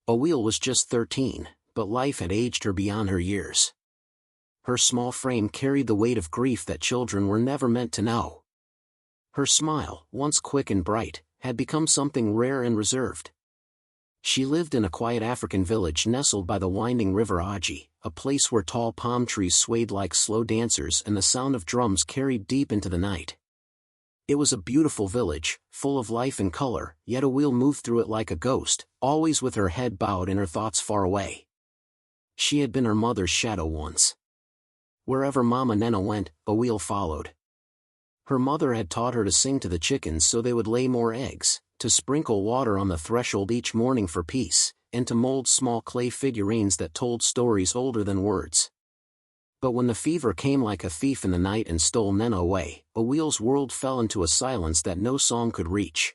Owil was just 13, but life had aged her beyond her years. Her small frame carried the weight of grief that children were never meant to know. Her smile, once quick and bright, had become something rare and reserved. She lived in a quiet African village nestled by the winding river UCHE, a place where tall palm trees swayed like slow dancers and the sound of drums carried deep into the night. It was a beautiful village, full of life and color, yet Owil moved through it like a ghost, always with her head bowed and her thoughts far away. She had been her mother's shadow once. Wherever Mama Nena went, Owil followed. Her mother had taught her to sing to the chickens so they would lay more eggs, to sprinkle water on the threshold each morning for peace, and to mold small clay figurines that told stories older than words. But when the fever came like a thief in the night and stole Nena away, Owil's world fell into a silence that no song could reach.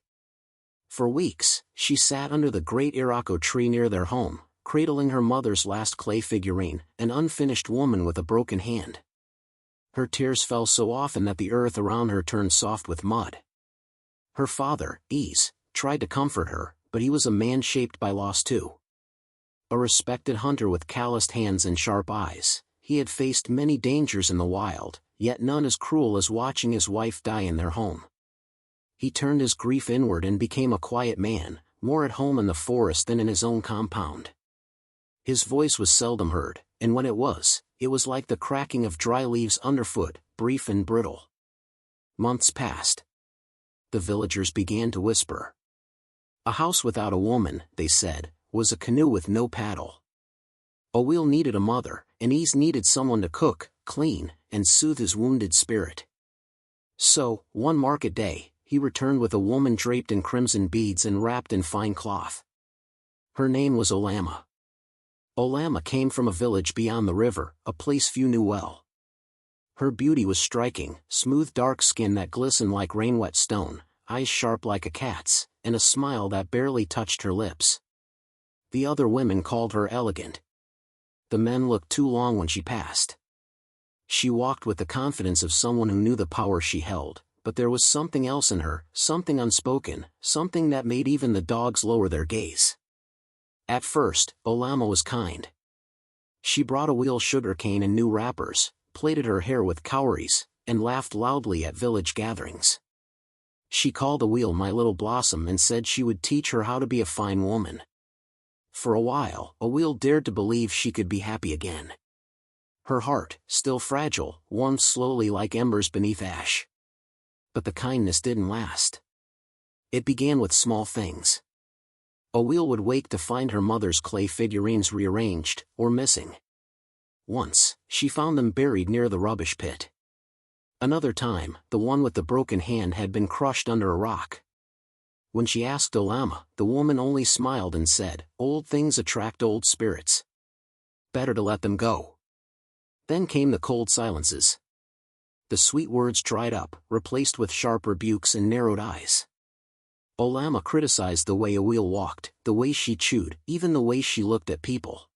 For weeks, she sat under the great iroko tree near their home, cradling her mother's last clay figurine, an unfinished woman with a broken hand. Her tears fell so often that the earth around her turned soft with mud. Her father, Ease, tried to comfort her, but he was a man shaped by loss too. A respected hunter with calloused hands and sharp eyes, he had faced many dangers in the wild, yet none as cruel as watching his wife die in their home. He turned his grief inward and became a quiet man, more at home in the forest than in his own compound. His voice was seldom heard, and when it was like the cracking of dry leaves underfoot, brief and brittle. Months passed. The villagers began to whisper. A house without a woman, they said, was a canoe with no paddle. Owil needed a mother, and Ease needed someone to cook, clean, and soothe his wounded spirit. So, one market day, he returned with a woman draped in crimson beads and wrapped in fine cloth. Her name was Olama. Olama came from a village beyond the river, a place few knew well. Her beauty was striking, smooth dark skin that glistened like rain-wet stone, eyes sharp like a cat's, and a smile that barely touched her lips. The other women called her elegant. The men looked too long when she passed. She walked with the confidence of someone who knew the power she held, but there was something else in her, something unspoken, something that made even the dogs lower their gaze. At first, Olama was kind. She brought Owil sugarcane and new wrappers, plaited her hair with cowries, and laughed loudly at village gatherings. She called Owil my little blossom and said she would teach her how to be a fine woman. For a while, Owil dared to believe she could be happy again. Her heart, still fragile, warmed slowly like embers beneath ash. But the kindness didn't last. It began with small things. Owil would wake to find her mother's clay figurines rearranged, or missing. Once, she found them buried near the rubbish pit. Another time, the one with the broken hand had been crushed under a rock. When she asked Olama, the woman only smiled and said, "Old things attract old spirits. Better to let them go." Then came the cold silences. The sweet words dried up, replaced with sharp rebukes and narrowed eyes. Olama criticized the way Owil walked, the way she chewed, even the way she looked at people.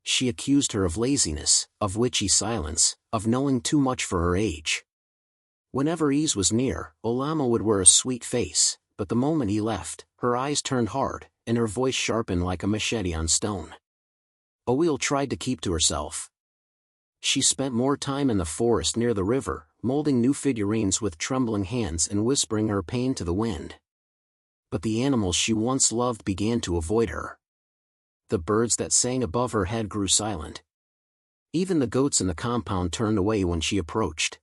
She accused her of laziness, of witchy silence, of knowing too much for her age. Whenever Ease was near, Olama would wear a sweet face, but the moment he left, her eyes turned hard, and her voice sharpened like a machete on stone. Owil tried to keep to herself. She spent more time in the forest near the river, molding new figurines with trembling hands and whispering her pain to the wind. But the animals she once loved began to avoid her. The birds that sang above her head grew silent. Even the goats in the compound turned away when she approached.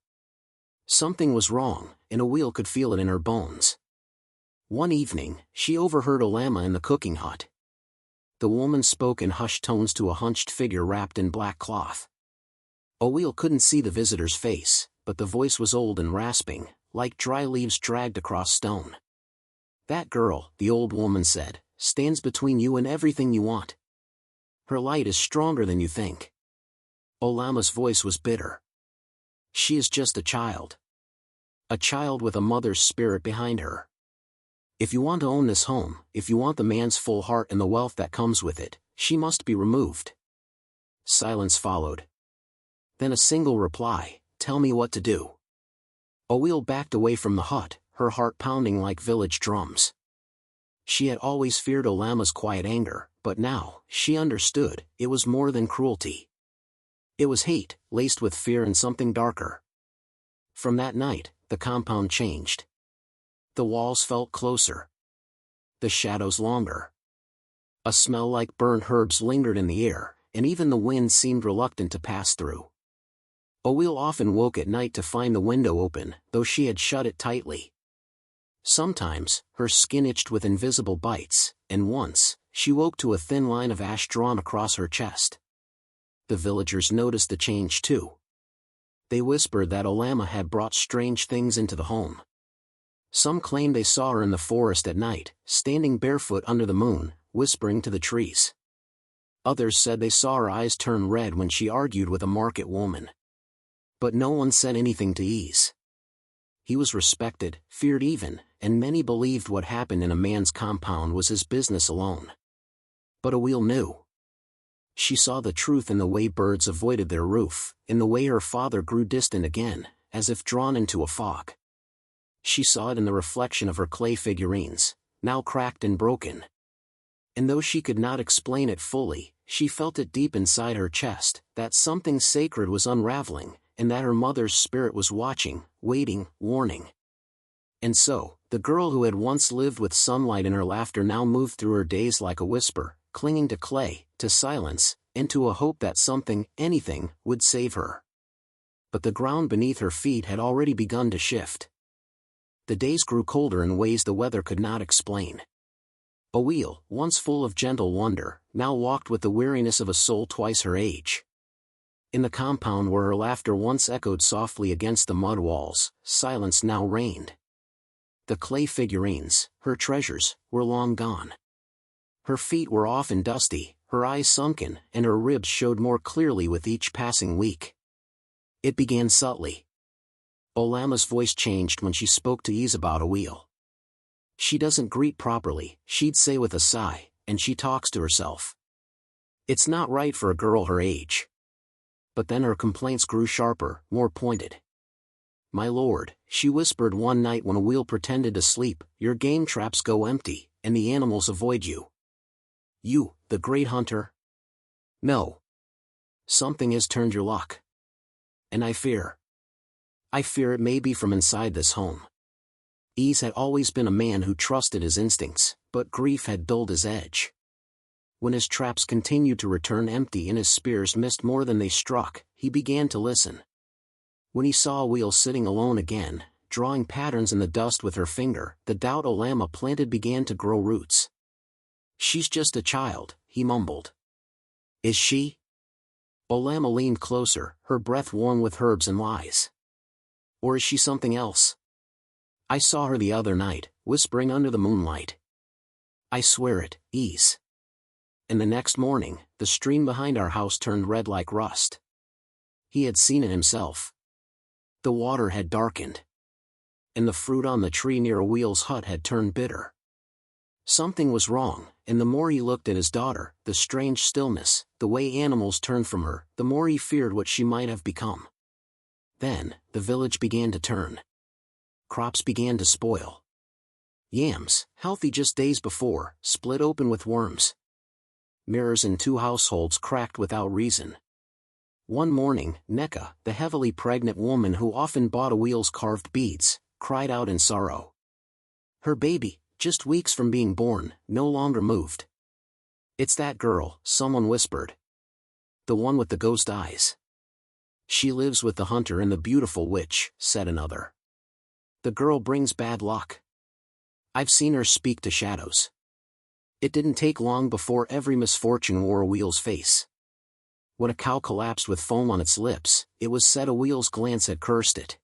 Something was wrong, and Owil could feel it in her bones. One evening, she overheard Olama in the cooking hut. The woman spoke in hushed tones to a hunched figure wrapped in black cloth. Owil couldn't see the visitor's face, but the voice was old and rasping, like dry leaves dragged across stone. "That girl," the old woman said, "stands between you and everything you want. Her light is stronger than you think." Olama's voice was bitter. "She is just a child. A child with a mother's spirit behind her. If you want to own this home, if you want the man's full heart and the wealth that comes with it, she must be removed." Silence followed. Then a single reply, "Tell me what to do." Owil backed away from the hut, her heart pounding like village drums. She had always feared Olama's quiet anger, but now, she understood, it was more than cruelty. It was hate, laced with fear and something darker. From that night, the compound changed. The walls felt closer. The shadows longer. A smell like burnt herbs lingered in the air, and even the wind seemed reluctant to pass through. Owil often woke at night to find the window open, though she had shut it tightly. Sometimes, her skin itched with invisible bites, and once, she woke to a thin line of ash drawn across her chest. The villagers noticed the change too. They whispered that Olama had brought strange things into the home. Some claimed they saw her in the forest at night, standing barefoot under the moon, whispering to the trees. Others said they saw her eyes turn red when she argued with a market woman. But no one said anything to ease. He was respected, feared even, and many believed what happened in a man's compound was his business alone. But Owil knew. She saw the truth in the way birds avoided their roof, in the way her father grew distant again, as if drawn into a fog. She saw it in the reflection of her clay figurines, now cracked and broken. And though she could not explain it fully, she felt it deep inside her chest, that something sacred was unraveling, and that her mother's spirit was watching, waiting, warning. And so, the girl who had once lived with sunlight in her laughter now moved through her days like a whisper, clinging to clay, to silence, and to a hope that something, anything, would save her. But the ground beneath her feet had already begun to shift. The days grew colder in ways the weather could not explain. Owil, once full of gentle wonder, now walked with the weariness of a soul twice her age. In the compound where her laughter once echoed softly against the mud walls, silence now reigned. The clay figurines, her treasures, were long gone. Her feet were often dusty, her eyes sunken, and her ribs showed more clearly with each passing week. It began subtly. Olama's voice changed when she spoke to ease about Owil. She doesn't greet properly, she'd say with a sigh, and she talks to herself. It's not right for a girl her age. But then her complaints grew sharper, more pointed. My lord, she whispered one night when Owil pretended to sleep, your game traps go empty, and the animals avoid you. You, the great hunter? No. Something has turned your luck. And I fear it may be from inside this home. Ease had always been a man who trusted his instincts, but grief had dulled his edge. When his traps continued to return empty and his spears missed more than they struck, he began to listen. When he saw Owil sitting alone again, drawing patterns in the dust with her finger, the doubt Olama planted began to grow roots. She's just a child, he mumbled. Is she? Olama leaned closer, her breath warm with herbs and lies. Or is she something else? I saw her the other night, whispering under the moonlight. I swear it, Ease. And the next morning, the stream behind our house turned red like rust. He had seen it himself. The water had darkened. And the fruit on the tree near Owil's hut had turned bitter. Something was wrong, and the more he looked at his daughter, the strange stillness, the way animals turned from her, the more he feared what she might have become. Then, the village began to turn. Crops began to spoil. Yams, healthy just days before, split open with worms. Mirrors in 2 households cracked without reason. One morning, Neka, the heavily pregnant woman who often bought Owil's carved beads, cried out in sorrow. Her baby, just weeks from being born, no longer moved. It's that girl, someone whispered. The one with the ghost eyes. She lives with the hunter and the beautiful witch, said another. The girl brings bad luck. I've seen her speak to shadows. It didn't take long before every misfortune wore Owil's face. When a cow collapsed with foam on its lips, it was said Owil's glance had cursed it.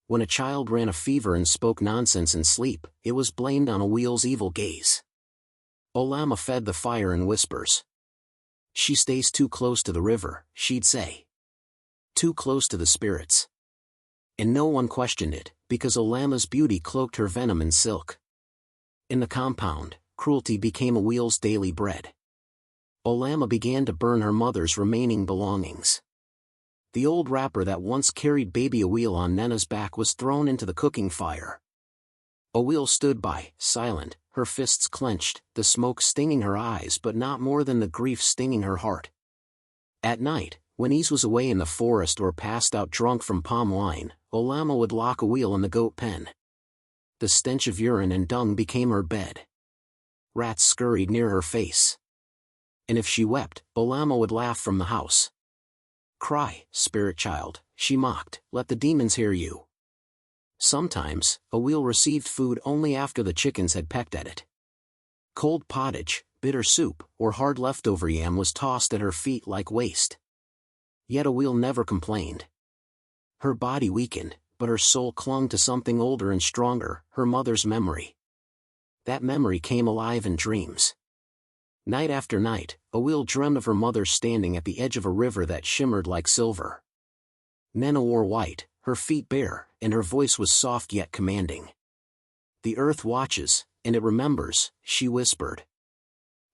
When a child ran a fever and spoke nonsense in sleep, it was blamed on Owil's evil gaze. Olama fed the fire in whispers. She stays too close to the river, she'd say. Too close to the spirits. And no one questioned it, because Olama's beauty cloaked her venom in silk. In the compound, cruelty became Owil's daily bread. Olama began to burn her mother's remaining belongings. The old wrapper that once carried baby Owil on Nena's back was thrown into the cooking fire. Owil stood by, silent, her fists clenched, the smoke stinging her eyes but not more than the grief stinging her heart. At night, when Eze was away in the forest or passed out drunk from palm wine, Olama would lock a wheel in the goat pen. The stench of urine and dung became her bed. Rats scurried near her face. And if she wept, Olama would laugh from the house. "Cry, spirit child," she mocked, "let the demons hear you." Sometimes, a wheel received food only after the chickens had pecked at it. Cold pottage, bitter soup, or hard leftover yam was tossed at her feet like waste. Yet a wheel never complained. Her body weakened, but her soul clung to something older and stronger, her mother's memory. That memory came alive in dreams. Night after night, a wheel dreamed of her mother standing at the edge of a river that shimmered like silver. Nena wore white, her feet bare, and her voice was soft yet commanding. "The earth watches, and it remembers," she whispered.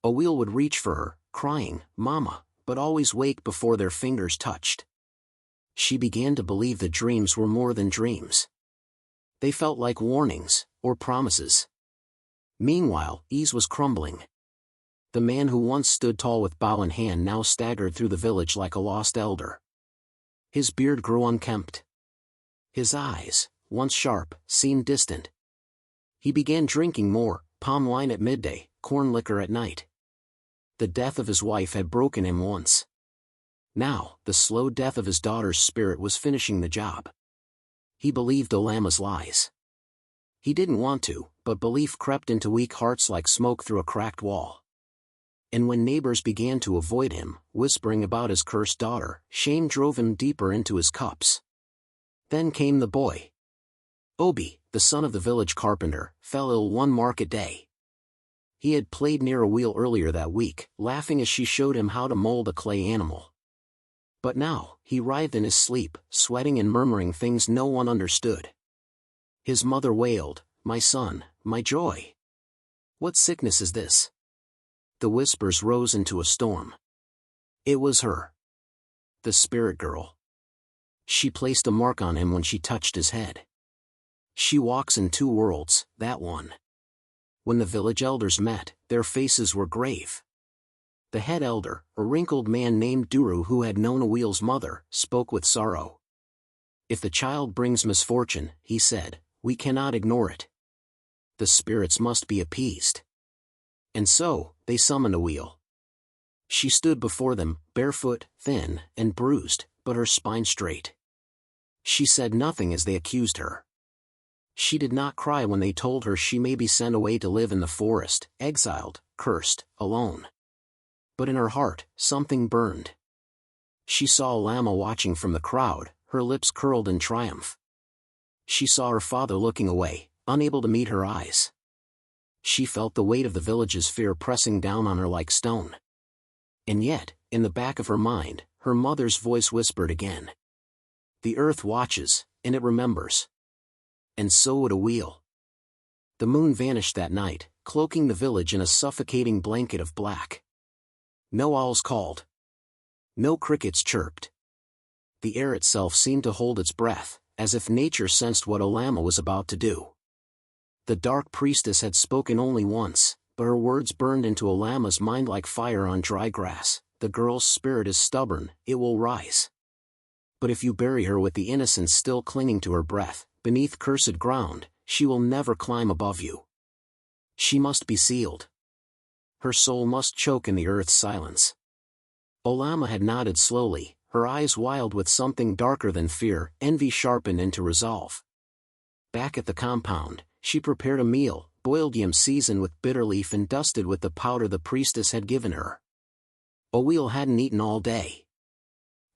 A wheel would reach for her, crying, "Mama," but always wake before their fingers touched. She began to believe the dreams were more than dreams. They felt like warnings, or promises. Meanwhile, Eze was crumbling. The man who once stood tall with bow in hand now staggered through the village like a lost elder. His beard grew unkempt. His eyes, once sharp, seemed distant. He began drinking more, palm wine at midday, corn liquor at night. The death of his wife had broken him once. Now, the slow death of his daughter's spirit was finishing the job. He believed Olama's lies. He didn't want to, but belief crept into weak hearts like smoke through a cracked wall. And when neighbors began to avoid him, whispering about his cursed daughter, shame drove him deeper into his cups. Then came the boy. Obi, the son of the village carpenter, fell ill one market day. He had played near a wheel earlier that week, laughing as she showed him how to mold a clay animal. But now, he writhed in his sleep, sweating and murmuring things no one understood. His mother wailed, "My son, my joy. What sickness is this?" The whispers rose into a storm. It was her. The spirit girl. She placed a mark on him when she touched his head. She walks in two worlds, that one. When the village elders met, their faces were grave. The head elder, a wrinkled man named Duru who had known a wheel's mother, spoke with sorrow. "If the child brings misfortune," he said, "we cannot ignore it. The spirits must be appeased." And so, they summoned a wheel. She stood before them, barefoot, thin, and bruised, but her spine straight. She said nothing as they accused her. She did not cry when they told her she may be sent away to live in the forest, exiled, cursed, alone. But in her heart, something burned. She saw Olama watching from the crowd, her lips curled in triumph. She saw her father looking away, unable to meet her eyes. She felt the weight of the village's fear pressing down on her like stone. And yet, in the back of her mind, her mother's voice whispered again. "The earth watches, and it remembers." And so would a wheel. The moon vanished that night, cloaking the village in a suffocating blanket of black. No owls called. No crickets chirped. The air itself seemed to hold its breath, as if nature sensed what Olama was about to do. The dark priestess had spoken only once, but her words burned into Olama's mind like fire on dry grass. "The girl's spirit is stubborn, it will rise. But if you bury her with the innocence still clinging to her breath, beneath cursed ground, she will never climb above you. She must be sealed. Her soul must choke in the earth's silence." Olama had nodded slowly, her eyes wild with something darker than fear, envy sharpened into resolve. Back at the compound, she prepared a meal, boiled yam seasoned with bitter leaf and dusted with the powder the priestess had given her. Oweel hadn't eaten all day.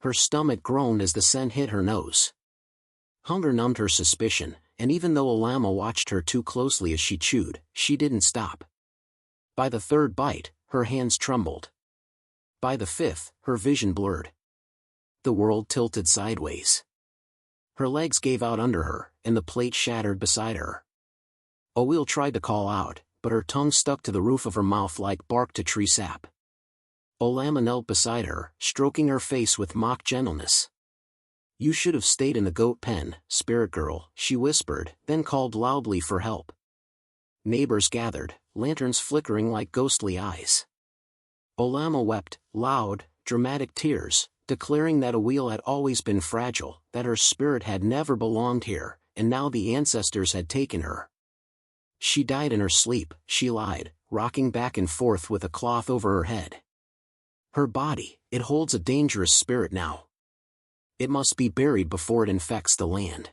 Her stomach groaned as the scent hit her nose. Hunger numbed her suspicion, and even though Olama watched her too closely as she chewed, she didn't stop. By the third bite, her hands trembled. By the fifth, her vision blurred. The world tilted sideways. Her legs gave out under her, and the plate shattered beside her. Oweel tried to call out, but her tongue stuck to the roof of her mouth like bark to tree sap. Olama knelt beside her, stroking her face with mock gentleness. "You should have stayed in the goat pen, spirit girl," she whispered, then called loudly for help. Neighbors gathered, lanterns flickering like ghostly eyes. Olama wept, loud, dramatic tears, declaring that Awil had always been fragile, that her spirit had never belonged here, and now the ancestors had taken her. She died in her sleep, she lied, rocking back and forth with a cloth over her head. Her body, it holds a dangerous spirit now. It must be buried before it infects the land.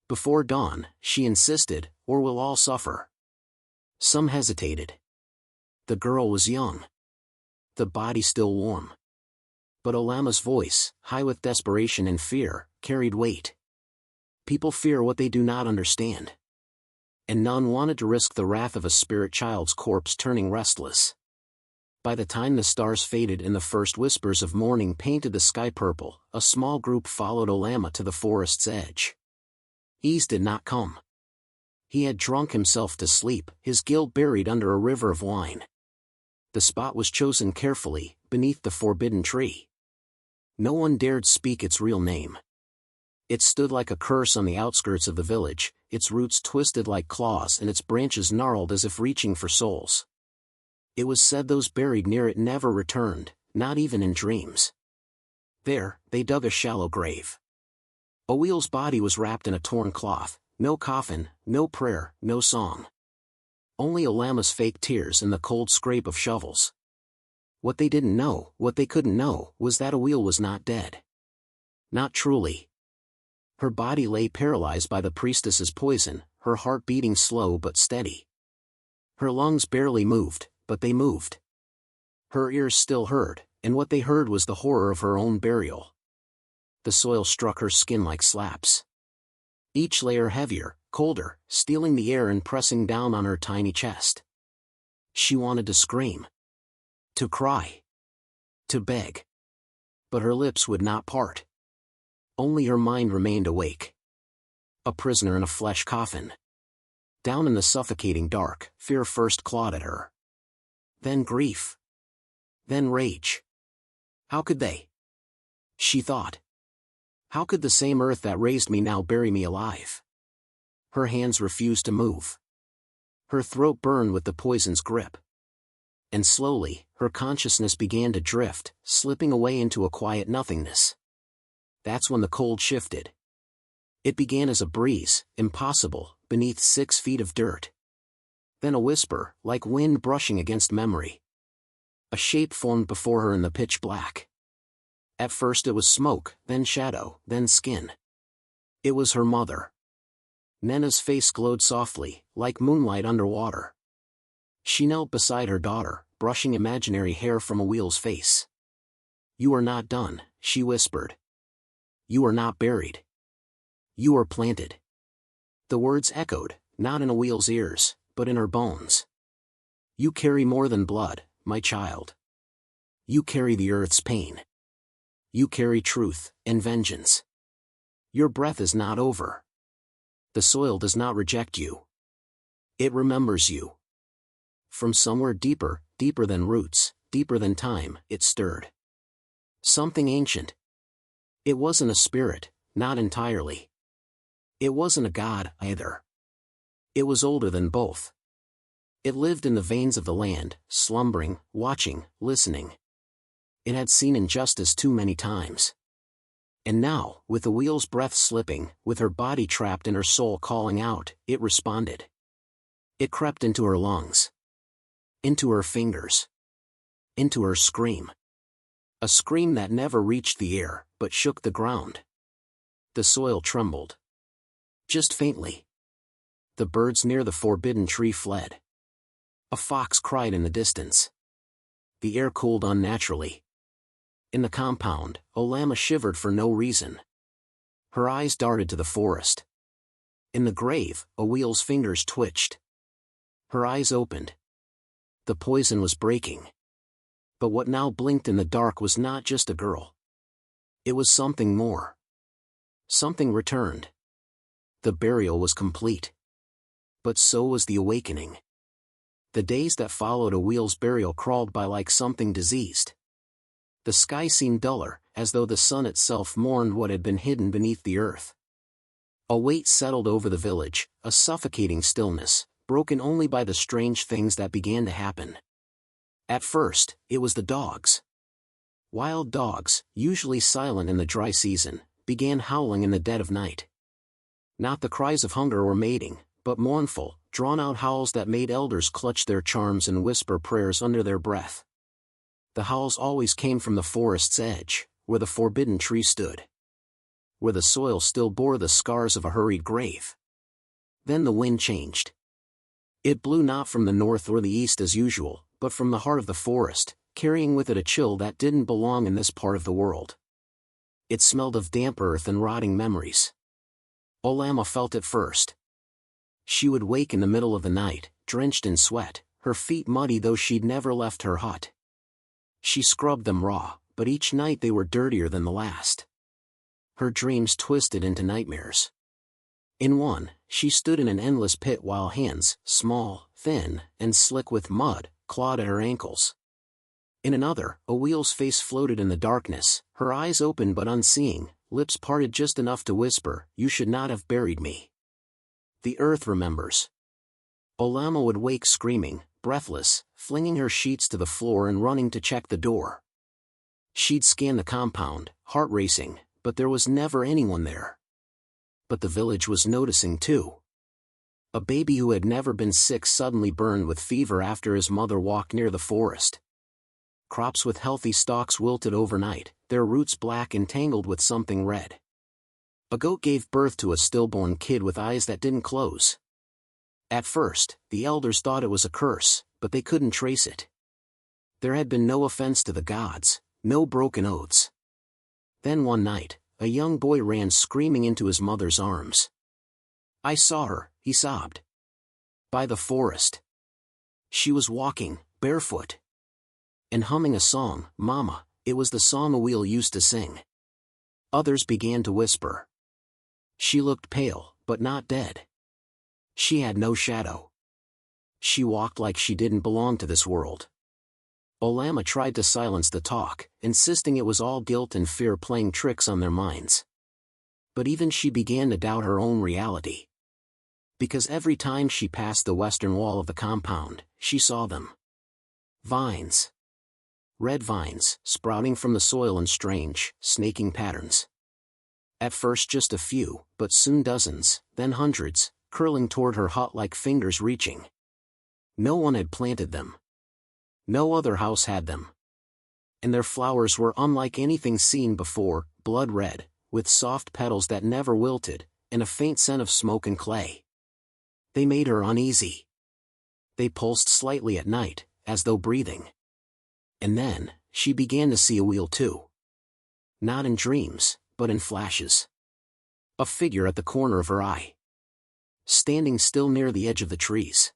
Before dawn, she insisted, or we'll all suffer. Some hesitated. The girl was young. The body still warm. But Olama's voice, high with desperation and fear, carried weight. People fear what they do not understand. And none wanted to risk the wrath of a spirit child's corpse turning restless. By the time the stars faded and the first whispers of morning painted the sky purple, a small group followed Olama to the forest's edge. Ease did not come. He had drunk himself to sleep, his guilt buried under a river of wine. The spot was chosen carefully, beneath the forbidden tree. No one dared speak its real name. It stood like a curse on the outskirts of the village, its roots twisted like claws and its branches gnarled as if reaching for souls. It was said those buried near it never returned, not even in dreams. There, they dug a shallow grave. Awil's body was wrapped in a torn cloth, no coffin, no prayer, no song. Only Olama's fake tears and the cold scrape of shovels. What they didn't know, what they couldn't know, was that Awil was not dead. Not truly. Her body lay paralyzed by the priestess's poison, her heart beating slow but steady. Her lungs barely moved, but they moved. Her ears still heard, and what they heard was the horror of her own burial. The soil struck her skin like slaps. Each layer heavier, colder, stealing the air and pressing down on her tiny chest. She wanted to scream. To cry. To beg. But her lips would not part. Only her mind remained awake. A prisoner in a flesh coffin. Down in the suffocating dark, fear first clawed at her. Then grief. Then rage. How could they? She thought. How could the same earth that raised me now bury me alive? Her hands refused to move. Her throat burned with the poison's grip. And slowly, her consciousness began to drift, slipping away into a quiet nothingness. That's when the cold shifted. It began as a breeze, impossible, beneath 6 feet of dirt. Then a whisper, like wind brushing against memory. A shape formed before her in the pitch black. At first it was smoke, then shadow, then skin. It was her mother. Nena's face glowed softly, like moonlight underwater. She knelt beside her daughter, brushing imaginary hair from Awil's face. "You are not done," she whispered. "You are not buried. You are planted." The words echoed, not in Awil's ears, but in her bones. "You carry more than blood, my child. You carry the earth's pain. You carry truth and vengeance. Your breath is not over. The soil does not reject you. It remembers you." From somewhere deeper, deeper than roots, deeper than time, it stirred. Something ancient. It wasn't a spirit, not entirely. It wasn't a god, either. It was older than both. It lived in the veins of the land, slumbering, watching, listening. It had seen injustice too many times. And now, with Awil's breath slipping, with her body trapped and her soul calling out, it responded. It crept into her lungs. Into her fingers. Into her scream. A scream that never reached the air, but shook the ground. The soil trembled. Just faintly. The birds near the forbidden tree fled. A fox cried in the distance. The air cooled unnaturally. In the compound, Olama shivered for no reason. Her eyes darted to the forest. In the grave, Awil's fingers twitched. Her eyes opened. The poison was breaking. But what now blinked in the dark was not just a girl. It was something more. Something returned. The burial was complete. But so was the awakening. The days that followed Awil's burial crawled by like something diseased. The sky seemed duller, as though the sun itself mourned what had been hidden beneath the earth. A weight settled over the village, a suffocating stillness, broken only by the strange things that began to happen. At first, it was the dogs. Wild dogs, usually silent in the dry season, began howling in the dead of night. Not the cries of hunger or mating, but mournful, drawn-out howls that made elders clutch their charms and whisper prayers under their breath. The howls always came from the forest's edge, where the forbidden tree stood, where the soil still bore the scars of a hurried grave. Then the wind changed. It blew not from the north or the east as usual, but from the heart of the forest, carrying with it a chill that didn't belong in this part of the world. It smelled of damp earth and rotting memories. Olama felt it first. She would wake in the middle of the night, drenched in sweat, her feet muddy though she'd never left her hut. She scrubbed them raw, but each night they were dirtier than the last. Her dreams twisted into nightmares. In one, she stood in an endless pit while hands, small, thin, and slick with mud, clawed at her ankles. In another, a wheel's face floated in the darkness, her eyes open but unseeing, lips parted just enough to whisper, "You should not have buried me." The earth remembers. Olama would wake screaming, breathless, flinging her sheets to the floor and running to check the door. She'd scan the compound, heart racing, but there was never anyone there. But the village was noticing too. A baby who had never been sick suddenly burned with fever after his mother walked near the forest. Crops with healthy stalks wilted overnight, their roots black and tangled with something red. A goat gave birth to a stillborn kid with eyes that didn't close. At first, the elders thought it was a curse, but they couldn't trace it. There had been no offense to the gods, no broken oaths. Then one night, a young boy ran screaming into his mother's arms. "I saw her," he sobbed. "By the forest. She was walking, barefoot. And humming a song, Mama, it was the song Awil used to sing." Others began to whisper. She looked pale, but not dead. She had no shadow. She walked like she didn't belong to this world. Olama tried to silence the talk, insisting it was all guilt and fear playing tricks on their minds. But even she began to doubt her own reality. Because every time she passed the western wall of the compound, she saw them. Vines. Red vines, sprouting from the soil in strange, snaking patterns. At first just a few, but soon dozens, then hundreds, curling toward her hut like fingers reaching. No one had planted them. No other house had them. And their flowers were unlike anything seen before, blood red, with soft petals that never wilted, and a faint scent of smoke and clay. They made her uneasy. They pulsed slightly at night, as though breathing. And then, she began to see Awil too. Not in dreams, but in flashes. A figure at the corner of her eye. Standing still near the edge of the trees.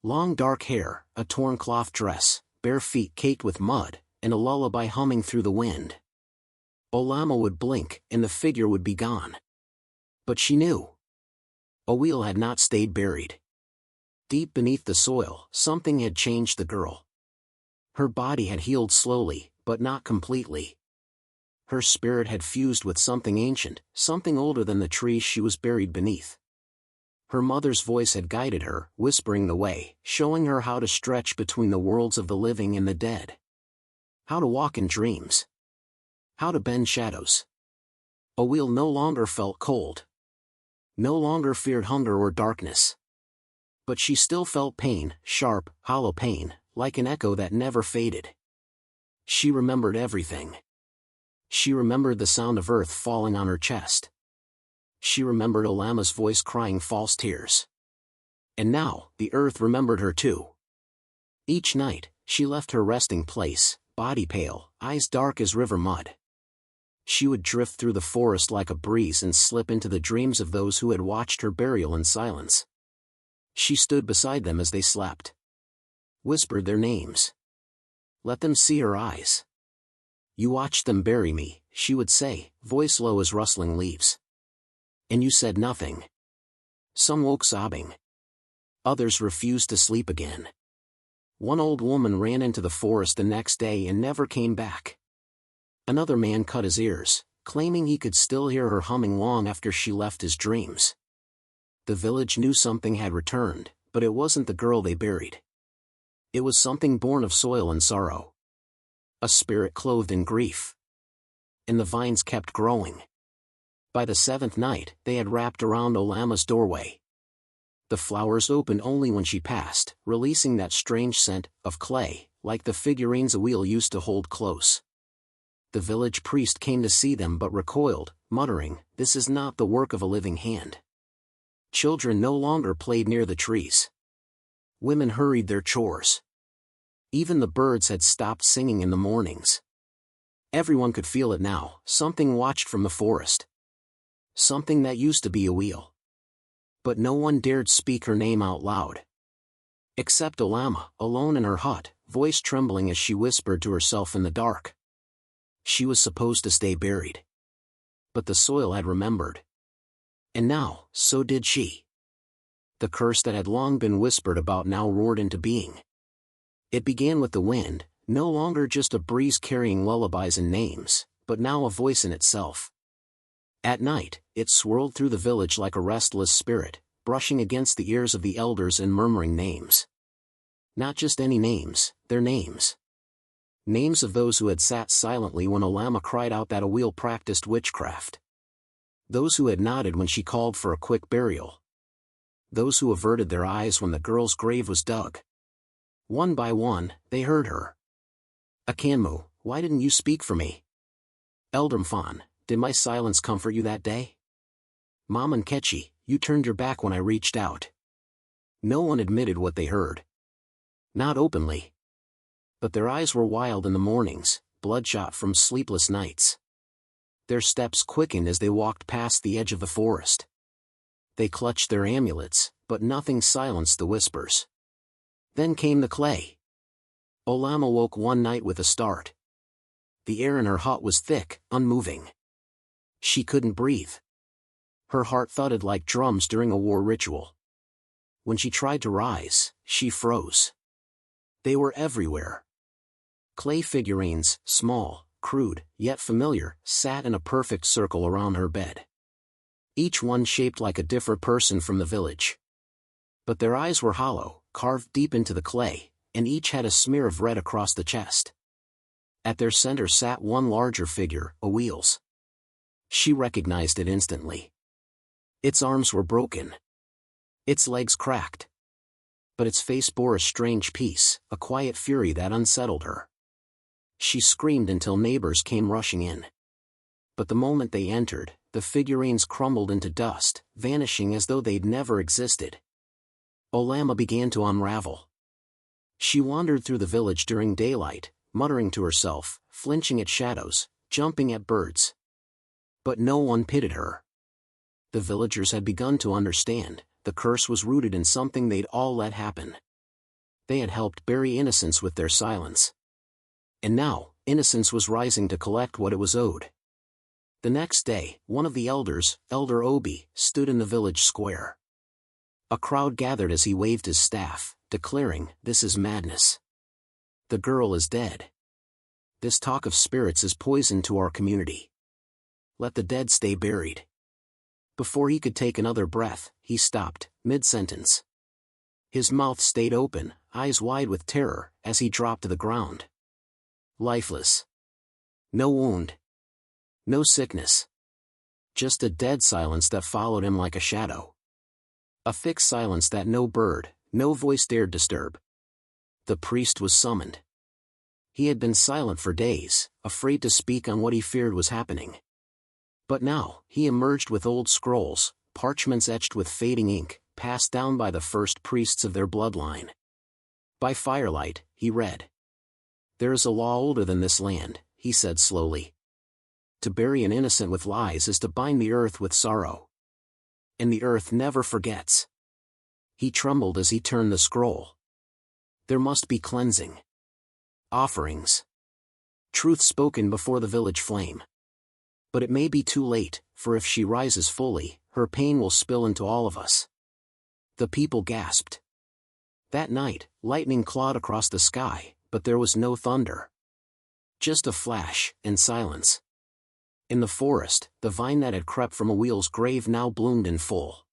Long dark hair, a torn cloth dress, bare feet caked with mud, and a lullaby humming through the wind. Olama would blink, and the figure would be gone. But she knew. Awil had not stayed buried. Deep beneath the soil, something had changed the girl. Her body had healed slowly, but not completely. Her spirit had fused with something ancient, something older than the trees she was buried beneath. Her mother's voice had guided her, whispering the way, showing her how to stretch between the worlds of the living and the dead. How to walk in dreams. How to bend shadows. Awil no longer felt cold. No longer feared hunger or darkness. But she still felt pain, sharp, hollow pain, like an echo that never faded. She remembered everything. She remembered the sound of earth falling on her chest. She remembered Olama's voice crying false tears. And now, the earth remembered her too. Each night, she left her resting place, body pale, eyes dark as river mud. She would drift through the forest like a breeze and slip into the dreams of those who had watched her burial in silence. She stood beside them as they slept. Whispered their names. Let them see her eyes. You watched them bury me, she would say, voice low as rustling leaves. And you said nothing. Some woke sobbing. Others refused to sleep again. One old woman ran into the forest the next day and never came back. Another man cut his ears, claiming he could still hear her humming long after she left his dreams. The village knew something had returned, but it wasn't the girl they buried. It was something born of soil and sorrow. A spirit clothed in grief. And the vines kept growing. By the seventh night, they had wrapped around Olama's doorway. The flowers opened only when she passed, releasing that strange scent of clay, like the figurines a wheel used to hold close. The village priest came to see them but recoiled, muttering, "This is not the work of a living hand." Children no longer played near the trees. Women hurried their chores. Even the birds had stopped singing in the mornings. Everyone could feel it now, something watched from the forest. Something that used to be a wheel. But no one dared speak her name out loud. Except Olama, alone in her hut, voice trembling as she whispered to herself in the dark. She was supposed to stay buried. But the soil had remembered. And now, so did she. The curse that had long been whispered about now roared into being. It began with the wind, no longer just a breeze carrying lullabies and names, but now a voice in itself. At night, it swirled through the village like a restless spirit, brushing against the ears of the elders and murmuring names. Not just any names, their names. Names of those who had sat silently when Olama cried out that a wheel practiced witchcraft. Those who had nodded when she called for a quick burial. Those who averted their eyes when the girl's grave was dug. One by one, they heard her. "Akanmu, why didn't you speak for me? Eldrimfan, did my silence comfort you that day? Mom and Ketchi, you turned your back when I reached out." No one admitted what they heard. Not openly. But their eyes were wild in the mornings, bloodshot from sleepless nights. Their steps quickened as they walked past the edge of the forest. They clutched their amulets, but nothing silenced the whispers. Then came the clay. Olama woke one night with a start. The air in her hut was thick, unmoving. She couldn't breathe. Her heart thudded like drums during a war ritual. When she tried to rise, she froze. They were everywhere. Clay figurines, small, crude, yet familiar, sat in a perfect circle around her bed. Each one shaped like a different person from the village. But their eyes were hollow, carved deep into the clay, and each had a smear of red across the chest. At their center sat one larger figure, a wheel's. She recognized it instantly. Its arms were broken. Its legs cracked. But its face bore a strange peace, a quiet fury that unsettled her. She screamed until neighbors came rushing in. But the moment they entered, the figurines crumbled into dust, vanishing as though they'd never existed. Olama began to unravel. She wandered through the village during daylight, muttering to herself, flinching at shadows, jumping at birds. But no one pitied her. The villagers had begun to understand, the curse was rooted in something they'd all let happen. They had helped bury innocence with their silence. And now, innocence was rising to collect what it was owed. The next day, one of the elders, Elder Obi, stood in the village square. A crowd gathered as he waved his staff, declaring, "This is madness. The girl is dead. This talk of spirits is poison to our community. Let the dead stay buried." Before he could take another breath, he stopped, mid-sentence. His mouth stayed open, eyes wide with terror, as he dropped to the ground. Lifeless. No wound. No sickness. Just a dead silence that followed him like a shadow. A thick silence that no bird, no voice dared disturb. The priest was summoned. He had been silent for days, afraid to speak on what he feared was happening. But now, he emerged with old scrolls, parchments etched with fading ink, passed down by the first priests of their bloodline. By firelight, he read. "There is a law older than this land," he said slowly. "To bury an innocent with lies is to bind the earth with sorrow. And the earth never forgets." He trembled as he turned the scroll. There must be cleansing. Offerings. Truth spoken before the village flame. But it may be too late, for if she rises fully, her pain will spill into all of us. The people gasped. That night, lightning clawed across the sky, but there was no thunder. Just a flash, and silence. In the forest, the vine that had crept from a wheel's grave now bloomed in full.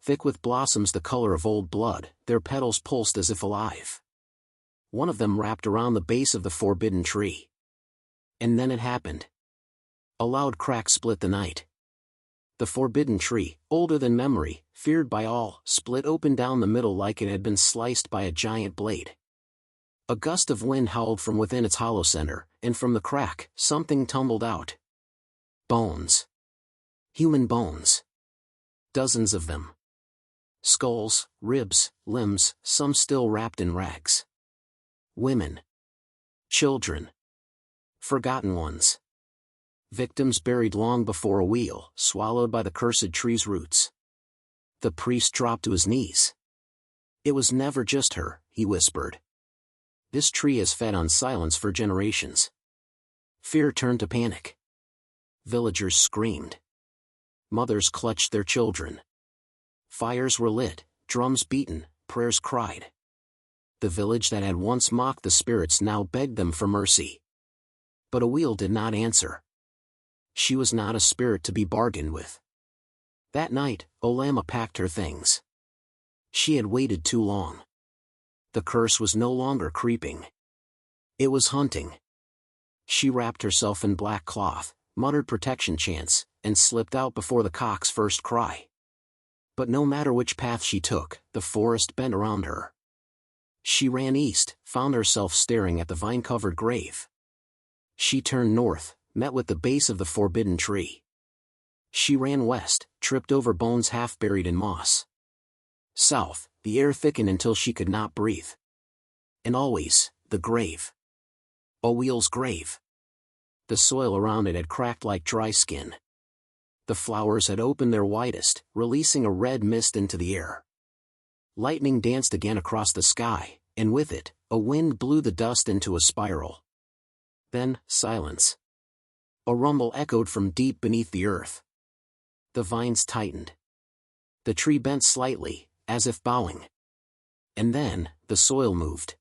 thick with blossoms the color of old blood, their petals pulsed as if alive. One of them wrapped around the base of the forbidden tree. And then it happened. A loud crack split the night. The forbidden tree, older than memory, feared by all, split open down the middle like it had been sliced by a giant blade. A gust of wind howled from within its hollow center, and from the crack, something tumbled out. Bones. Human bones. Dozens of them. Skulls, ribs, limbs, some still wrapped in rags. Women. Children. Forgotten ones. Victims buried long before a wheel, swallowed by the cursed tree's roots. The priest dropped to his knees. It was never just her, he whispered. This tree has fed on silence for generations. Fear turned to panic. Villagers screamed. Mothers clutched their children. Fires were lit, drums beaten, prayers cried. The village that had once mocked the spirits now begged them for mercy. But a wheel did not answer. She was not a spirit to be bargained with. That night, Olama packed her things. She had waited too long. The curse was no longer creeping. It was hunting. She wrapped herself in black cloth, muttered protection chants, and slipped out before the cock's first cry. But no matter which path she took, the forest bent around her. She ran east, found herself staring at the vine-covered grave. She turned north, met with the base of the forbidden tree. She ran west, tripped over bones half buried in moss. South, the air thickened until she could not breathe. And always, the grave. Owil's grave. The soil around it had cracked like dry skin. The flowers had opened their widest, releasing a red mist into the air. Lightning danced again across the sky, and with it, a wind blew the dust into a spiral. Then, silence. A rumble echoed from deep beneath the earth. The vines tightened. The tree bent slightly, as if bowing. And then, the soil moved.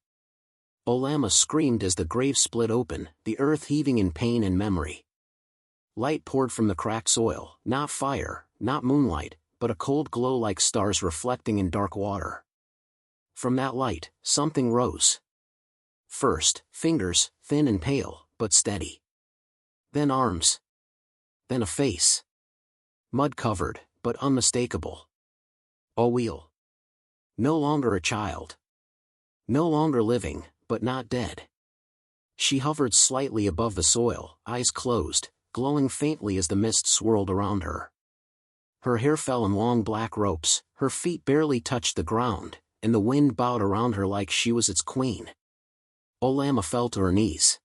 Olama screamed as the grave split open, the earth heaving in pain and memory. Light poured from the cracked soil, not fire, not moonlight, but a cold glow like stars reflecting in dark water. From that light, something rose. First, fingers, thin and pale, but steady. Then arms. Then a face. Mud-covered, but unmistakable. Owil. No longer a child. No longer living, but not dead. She hovered slightly above the soil, eyes closed, glowing faintly as the mist swirled around her. Her hair fell in long black ropes, her feet barely touched the ground, and the wind bowed around her like she was its queen. Olama fell to her knees.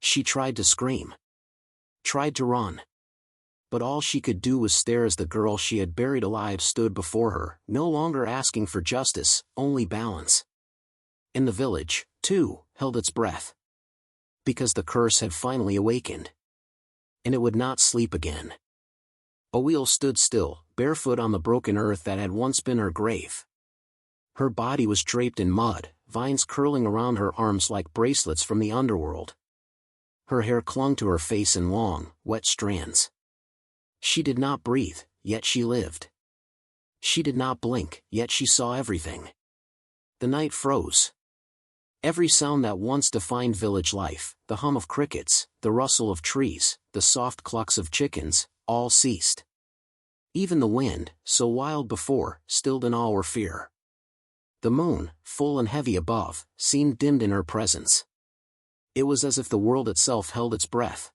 She tried to scream. Tried to run. But all she could do was stare as the girl she had buried alive stood before her, no longer asking for justice, only balance. And the village, too, held its breath. Because the curse had finally awakened. And it would not sleep again. Owil stood still, barefoot on the broken earth that had once been her grave. Her body was draped in mud, vines curling around her arms like bracelets from the underworld. Her hair clung to her face in long, wet strands. She did not breathe, yet she lived. She did not blink, yet she saw everything. The night froze. Every sound that once defined village life, the hum of crickets, the rustle of trees, the soft clucks of chickens, all ceased. Even the wind, so wild before, stilled in awe or fear. The moon, full and heavy above, seemed dimmed in her presence. It was as if the world itself held its breath.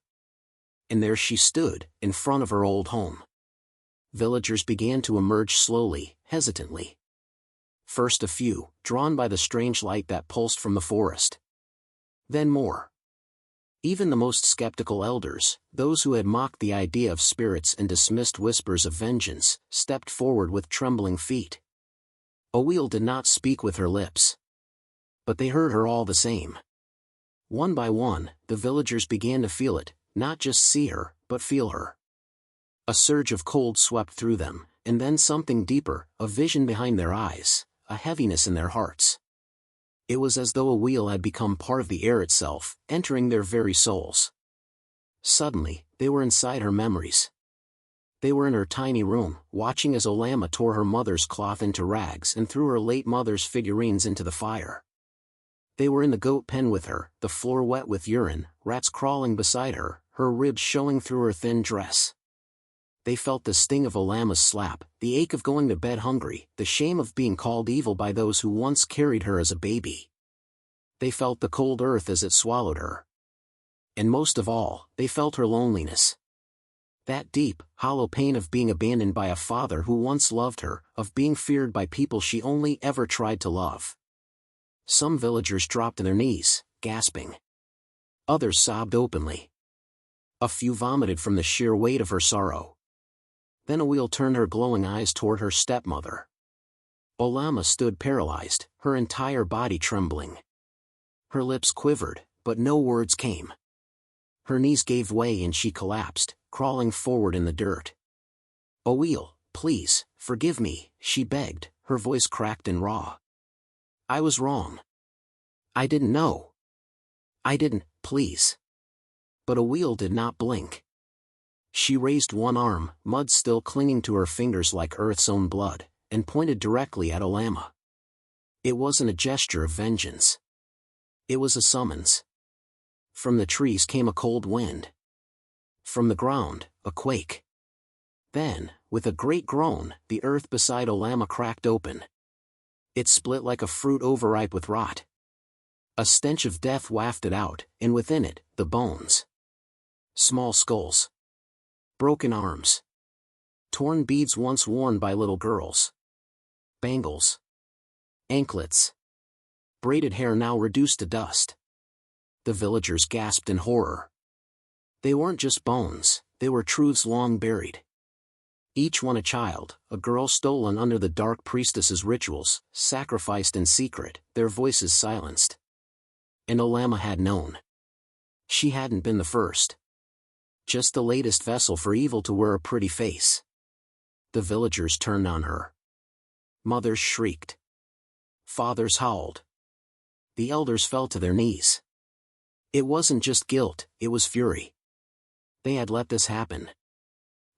And there she stood, in front of her old home. Villagers began to emerge slowly, hesitantly. First a few, drawn by the strange light that pulsed from the forest. Then more. Even the most skeptical elders, those who had mocked the idea of spirits and dismissed whispers of vengeance, stepped forward with trembling feet. Owil did not speak with her lips. But they heard her all the same. One by one, the villagers began to feel it, not just see her, but feel her. A surge of cold swept through them, and then something deeper, a vision behind their eyes, a heaviness in their hearts. It was as though Owil had become part of the air itself, entering their very souls. Suddenly, they were inside her memories. They were in her tiny room, watching as Olama tore her mother's cloth into rags and threw her late mother's figurines into the fire. They were in the goat pen with her, the floor wet with urine, rats crawling beside her, her ribs showing through her thin dress. They felt the sting of Olama's slap, the ache of going to bed hungry, the shame of being called evil by those who once carried her as a baby. They felt the cold earth as it swallowed her. And most of all, they felt her loneliness. That deep, hollow pain of being abandoned by a father who once loved her, of being feared by people she only ever tried to love. Some villagers dropped to their knees, gasping. Others sobbed openly. A few vomited from the sheer weight of her sorrow. Then Awil turned her glowing eyes toward her stepmother. Olama stood paralyzed, her entire body trembling. Her lips quivered, but no words came. Her knees gave way and she collapsed, crawling forward in the dirt. "Awil, please, forgive me," she begged, her voice cracked and raw. "I was wrong. I didn't know. I didn't, please." But Awil did not blink. She raised one arm, mud still clinging to her fingers like Earth's own blood, and pointed directly at Olama. It wasn't a gesture of vengeance. It was a summons. From the trees came a cold wind. From the ground, a quake. Then, with a great groan, the earth beside Olama cracked open. It split like a fruit overripe with rot. A stench of death wafted out, and within it, the bones. Small skulls. Broken arms. Torn beads once worn by little girls. Bangles. Anklets. Braided hair now reduced to dust. The villagers gasped in horror. They weren't just bones, they were truths long buried. Each one a child, a girl stolen under the dark priestess's rituals, sacrificed in secret, their voices silenced. And Olama had known. She hadn't been the first. Just the latest vessel for evil to wear a pretty face. The villagers turned on her. Mothers shrieked. Fathers howled. The elders fell to their knees. It wasn't just guilt, it was fury. They had let this happen.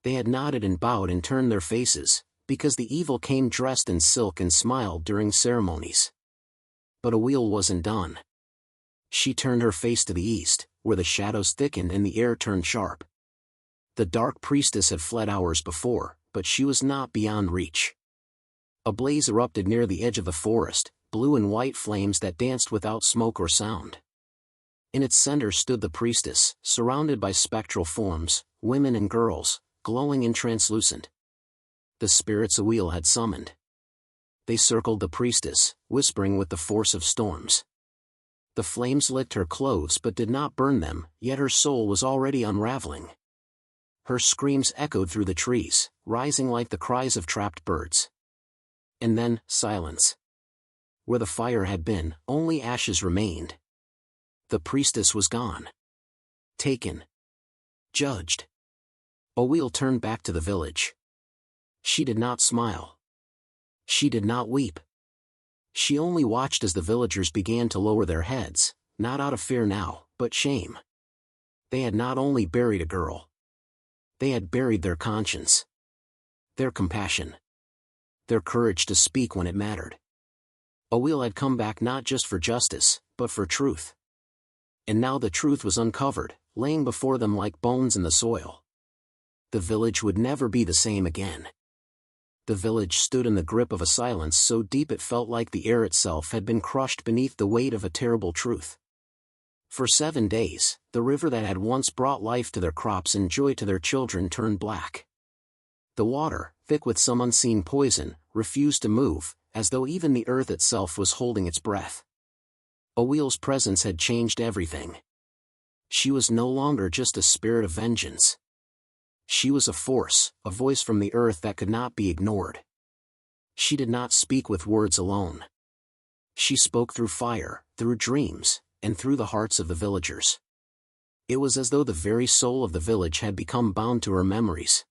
They had nodded and bowed and turned their faces, because the evil came dressed in silk and smiled during ceremonies. But Awil wasn't done. She turned her face to the east, where the shadows thickened and the air turned sharp. The dark priestess had fled hours before, but she was not beyond reach. A blaze erupted near the edge of the forest, blue and white flames that danced without smoke or sound. In its center stood the priestess, surrounded by spectral forms, women and girls, glowing and translucent. The spirits Awil had summoned. They circled the priestess, whispering with the force of storms. The flames licked her clothes but did not burn them, yet her soul was already unraveling. Her screams echoed through the trees, rising like the cries of trapped birds. And then, silence. Where the fire had been, only ashes remained. The priestess was gone. Taken. Judged. Awil turned back to the village. She did not smile. She did not weep. She only watched as the villagers began to lower their heads, not out of fear now, but shame. They had not only buried a girl. They had buried their conscience. Their compassion. Their courage to speak when it mattered. Awil had come back not just for justice, but for truth. And now the truth was uncovered, laying before them like bones in the soil. The village would never be the same again. The village stood in the grip of a silence so deep it felt like the air itself had been crushed beneath the weight of a terrible truth. For 7 days, the river that had once brought life to their crops and joy to their children turned black. The water, thick with some unseen poison, refused to move, as though even the earth itself was holding its breath. Awil's presence had changed everything. She was no longer just a spirit of vengeance. She was a force, a voice from the earth that could not be ignored. She did not speak with words alone. She spoke through fire, through dreams, and through the hearts of the villagers. It was as though the very soul of the village had become bound to her memories.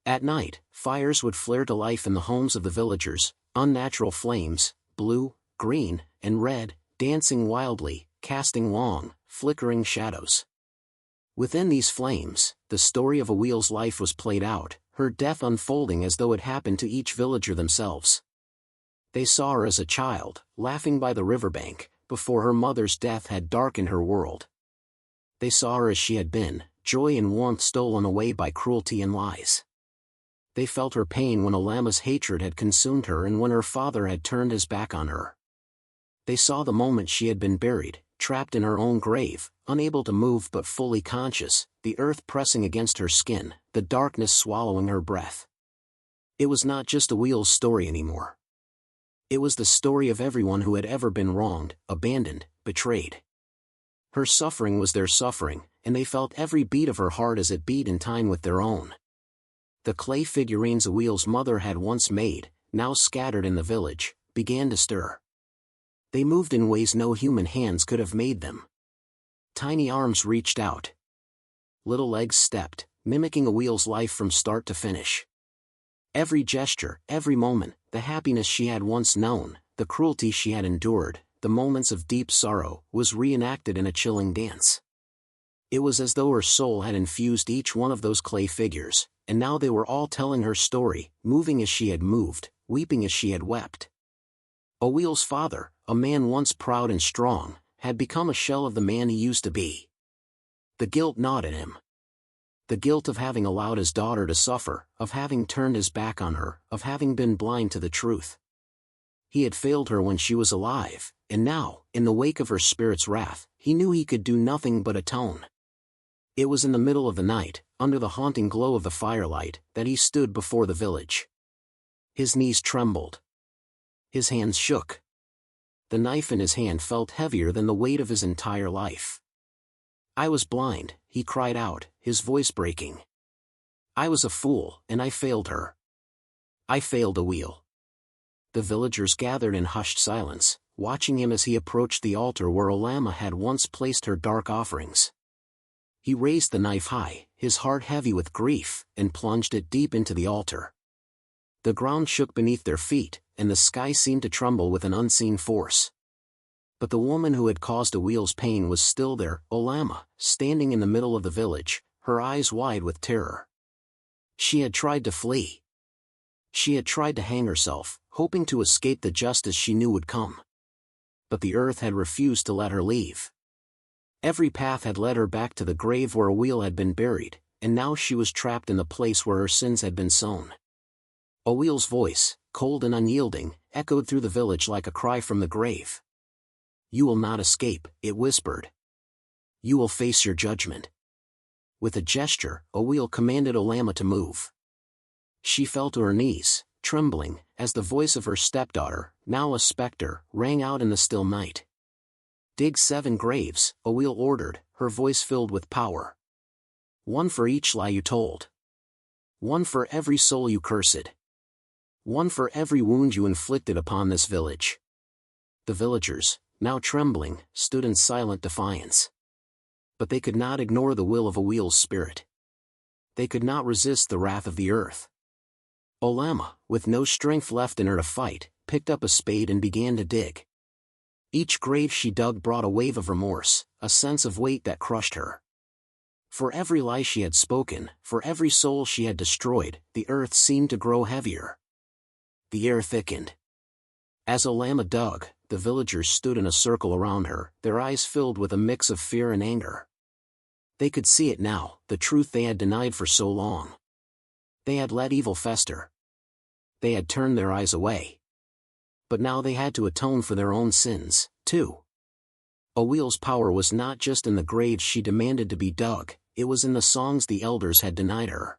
At night, fires would flare to life in the homes of the villagers, unnatural flames, blue, green, and red, dancing wildly, casting long, flickering shadows. Within these flames, the story of Awil's life was played out, her death unfolding as though it happened to each villager themselves. They saw her as a child, laughing by the riverbank, before her mother's death had darkened her world. They saw her as she had been, joy and warmth stolen away by cruelty and lies. They felt her pain when Olama's hatred had consumed her and when her father had turned his back on her. They saw the moment she had been buried, trapped in her own grave, unable to move but fully conscious, the earth pressing against her skin, the darkness swallowing her breath. It was not just Awil's story anymore. It was the story of everyone who had ever been wronged, abandoned, betrayed. Her suffering was their suffering, and they felt every beat of her heart as it beat in time with their own. The clay figurines Awil's mother had once made, now scattered in the village, began to stir. They moved in ways no human hands could have made them. Tiny arms reached out. Little legs stepped, mimicking Awil's life from start to finish. Every gesture, every moment, the happiness she had once known, the cruelty she had endured, the moments of deep sorrow, was reenacted in a chilling dance. It was as though her soul had infused each one of those clay figures, and now they were all telling her story, moving as she had moved, weeping as she had wept. Awil's father, a man once proud and strong, had become a shell of the man he used to be. The guilt gnawed at him. The guilt of having allowed his daughter to suffer, of having turned his back on her, of having been blind to the truth. He had failed her when she was alive, and now, in the wake of her spirit's wrath, he knew he could do nothing but atone. It was in the middle of the night, under the haunting glow of the firelight, that he stood before the village. His knees trembled. His hands shook. The knife in his hand felt heavier than the weight of his entire life. "I was blind," he cried out, his voice breaking. "I was a fool, and I failed her. I failed Awil." The villagers gathered in hushed silence, watching him as he approached the altar where Olama had once placed her dark offerings. He raised the knife high, his heart heavy with grief, and plunged it deep into the altar. The ground shook beneath their feet, and the sky seemed to tremble with an unseen force. But the woman who had caused Awil's pain was still there, Olama, standing in the middle of the village, her eyes wide with terror. She had tried to flee. She had tried to hang herself, hoping to escape the justice she knew would come. But the earth had refused to let her leave. Every path had led her back to the grave where Awil had been buried, and now she was trapped in the place where her sins had been sown. Awil's voice, cold and unyielding, echoed through the village like a cry from the grave. "You will not escape," it whispered. "You will face your judgment." With a gesture, Awil commanded Olama to move. She fell to her knees, trembling, as the voice of her stepdaughter, now a specter, rang out in the still night. "Dig 7 graves," Awil ordered, her voice filled with power. "One for each lie you told. One for every soul you cursed. One for every wound you inflicted upon this village." The villagers, now trembling, stood in silent defiance. But they could not ignore the will of Awil's spirit. They could not resist the wrath of the earth. Olama, with no strength left in her to fight, picked up a spade and began to dig. Each grave she dug brought a wave of remorse, a sense of weight that crushed her. For every lie she had spoken, for every soul she had destroyed, the earth seemed to grow heavier. The air thickened. As Olama dug, the villagers stood in a circle around her, their eyes filled with a mix of fear and anger. They could see it now, the truth they had denied for so long. They had let evil fester. They had turned their eyes away. But now they had to atone for their own sins, too. Awil's power was not just in the graves she demanded to be dug, it was in the songs the elders had denied her.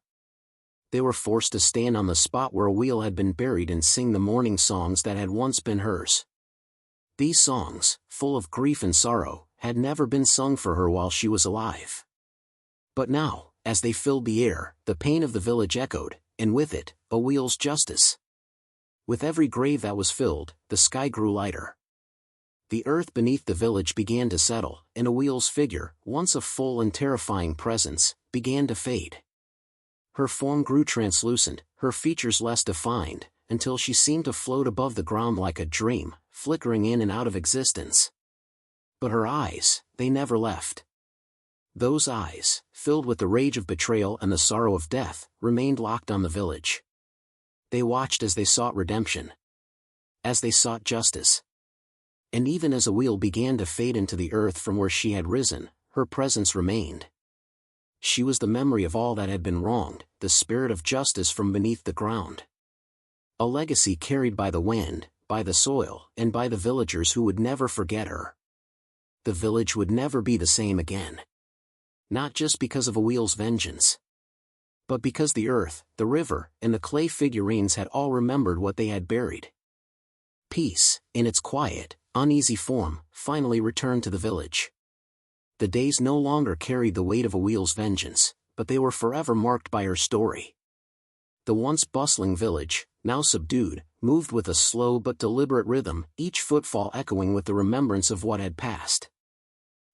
They were forced to stand on the spot where Awil had been buried and sing the mourning songs that had once been hers. These songs, full of grief and sorrow, had never been sung for her while she was alive. But now, as they filled the air, the pain of the village echoed, and with it, Awil's justice. With every grave that was filled, the sky grew lighter. The earth beneath the village began to settle, and Awil's figure, once a full and terrifying presence, began to fade. Her form grew translucent, her features less defined, until she seemed to float above the ground like a dream, flickering in and out of existence. But her eyes, they never left. Those eyes, filled with the rage of betrayal and the sorrow of death, remained locked on the village. They watched as they sought redemption, as they sought justice. And even as a wheel began to fade into the earth from where she had risen, her presence remained. She was the memory of all that had been wronged, the spirit of justice from beneath the ground. A legacy carried by the wind, by the soil, and by the villagers who would never forget her. The village would never be the same again. Not just because of a wheel's vengeance, but because the earth, the river, and the clay figurines had all remembered what they had buried. Peace, in its quiet, uneasy form, finally returned to the village. The days no longer carried the weight of a wheel's vengeance, but they were forever marked by her story. The once bustling village, now subdued, moved with a slow but deliberate rhythm, each footfall echoing with the remembrance of what had passed.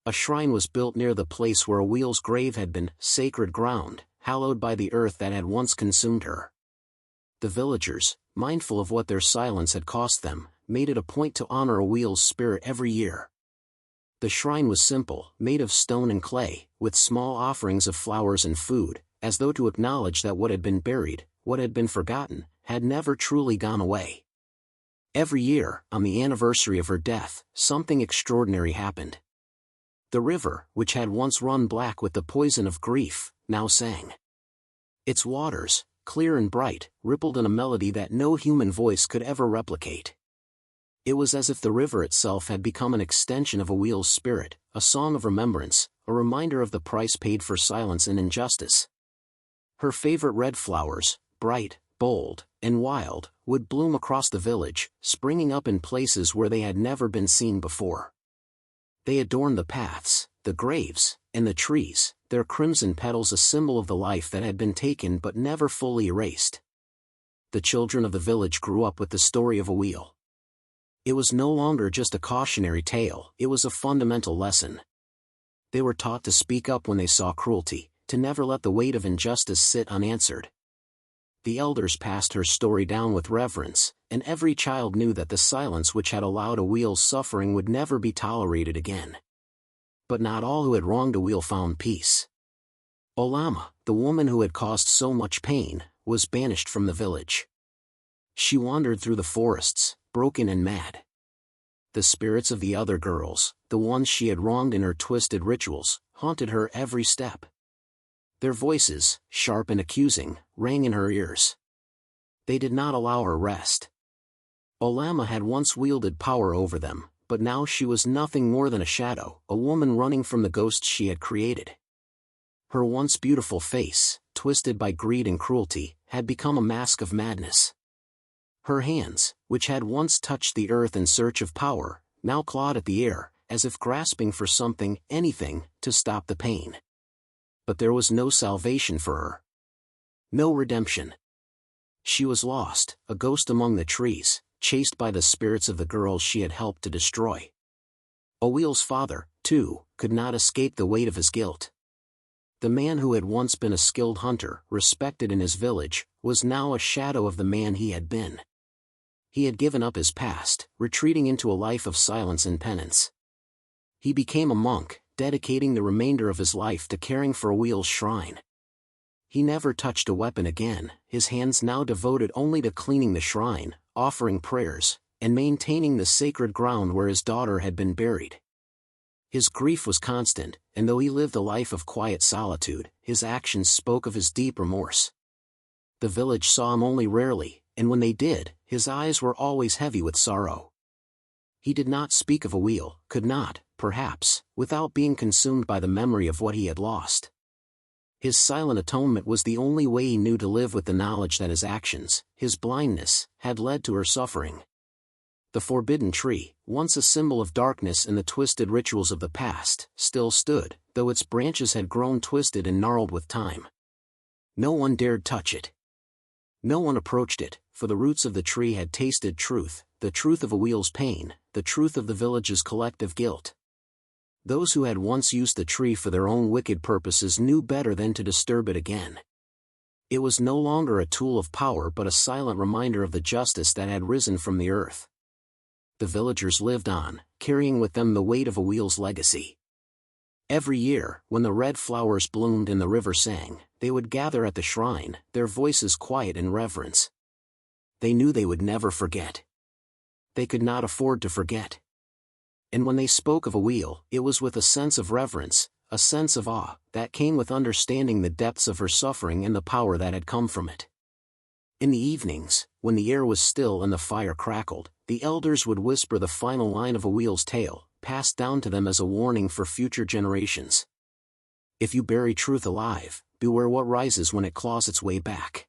A shrine was built near the place where a wheel's grave had been, sacred ground, hallowed by the earth that had once consumed her. The villagers, mindful of what their silence had cost them, made it a point to honor a wheel's spirit every year. The shrine was simple, made of stone and clay, with small offerings of flowers and food, as though to acknowledge that what had been buried, what had been forgotten, had never truly gone away. Every year, on the anniversary of her death, something extraordinary happened. The river, which had once run black with the poison of grief, now sang. Its waters, clear and bright, rippled in a melody that no human voice could ever replicate. It was as if the river itself had become an extension of a wheel's spirit, a song of remembrance, a reminder of the price paid for silence and injustice. Her favorite red flowers, bright, bold, and wild, would bloom across the village, springing up in places where they had never been seen before. They adorned the paths, the graves, and the trees, their crimson petals a symbol of the life that had been taken but never fully erased. The children of the village grew up with the story of a wheel. It was no longer just a cautionary tale, it was a fundamental lesson. They were taught to speak up when they saw cruelty, to never let the weight of injustice sit unanswered. The elders passed her story down with reverence, and every child knew that the silence which had allowed a wheel's suffering would never be tolerated again. But not all who had wronged a wheel found peace. Olama, the woman who had caused so much pain, was banished from the village. She wandered through the forests, broken and mad. The spirits of the other girls, the ones she had wronged in her twisted rituals, haunted her every step. Their voices, sharp and accusing, rang in her ears. They did not allow her rest. Olama had once wielded power over them, but now she was nothing more than a shadow, a woman running from the ghosts she had created. Her once beautiful face, twisted by greed and cruelty, had become a mask of madness. Her hands, which had once touched the earth in search of power, now clawed at the air, as if grasping for something, anything, to stop the pain. But there was no salvation for her. No redemption. She was lost, a ghost among the trees, chased by the spirits of the girls she had helped to destroy. Owil's father, too, could not escape the weight of his guilt. The man who had once been a skilled hunter, respected in his village, was now a shadow of the man he had been. He had given up his past, retreating into a life of silence and penance. He became a monk, dedicating the remainder of his life to caring for Owil's shrine. He never touched a weapon again, his hands now devoted only to cleaning the shrine, offering prayers, and maintaining the sacred ground where his daughter had been buried. His grief was constant, and though he lived a life of quiet solitude, his actions spoke of his deep remorse. The village saw him only rarely, and when they did, his eyes were always heavy with sorrow. He did not speak of Owil, could not, perhaps, without being consumed by the memory of what he had lost. His silent atonement was the only way he knew to live with the knowledge that his actions, his blindness, had led to her suffering. The forbidden tree, once a symbol of darkness and the twisted rituals of the past, still stood, though its branches had grown twisted and gnarled with time. No one dared touch it. No one approached it, for the roots of the tree had tasted truth, the truth of Owil's pain, the truth of the village's collective guilt. Those who had once used the tree for their own wicked purposes knew better than to disturb it again. It was no longer a tool of power but a silent reminder of the justice that had risen from the earth. The villagers lived on, carrying with them the weight of Owil's legacy. Every year, when the red flowers bloomed and the river sang, they would gather at the shrine, their voices quiet in reverence. They knew they would never forget. They could not afford to forget. And when they spoke of a wheel, it was with a sense of reverence, a sense of awe, that came with understanding the depths of her suffering and the power that had come from it. In the evenings, when the air was still and the fire crackled, the elders would whisper the final line of a wheel's tale, passed down to them as a warning for future generations. If you bury truth alive, beware what rises when it claws its way back.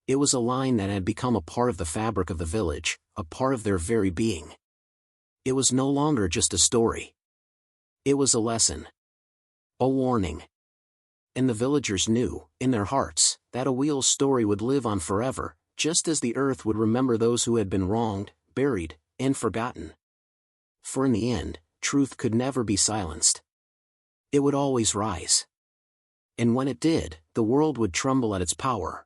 It was a line that had become a part of the fabric of the village, a part of their very being. It was no longer just a story. It was a lesson. A warning. And the villagers knew, in their hearts, that a wheel's story would live on forever, just as the earth would remember those who had been wronged, buried, and forgotten. For in the end, truth could never be silenced. It would always rise. And when it did, the world would tremble at its power.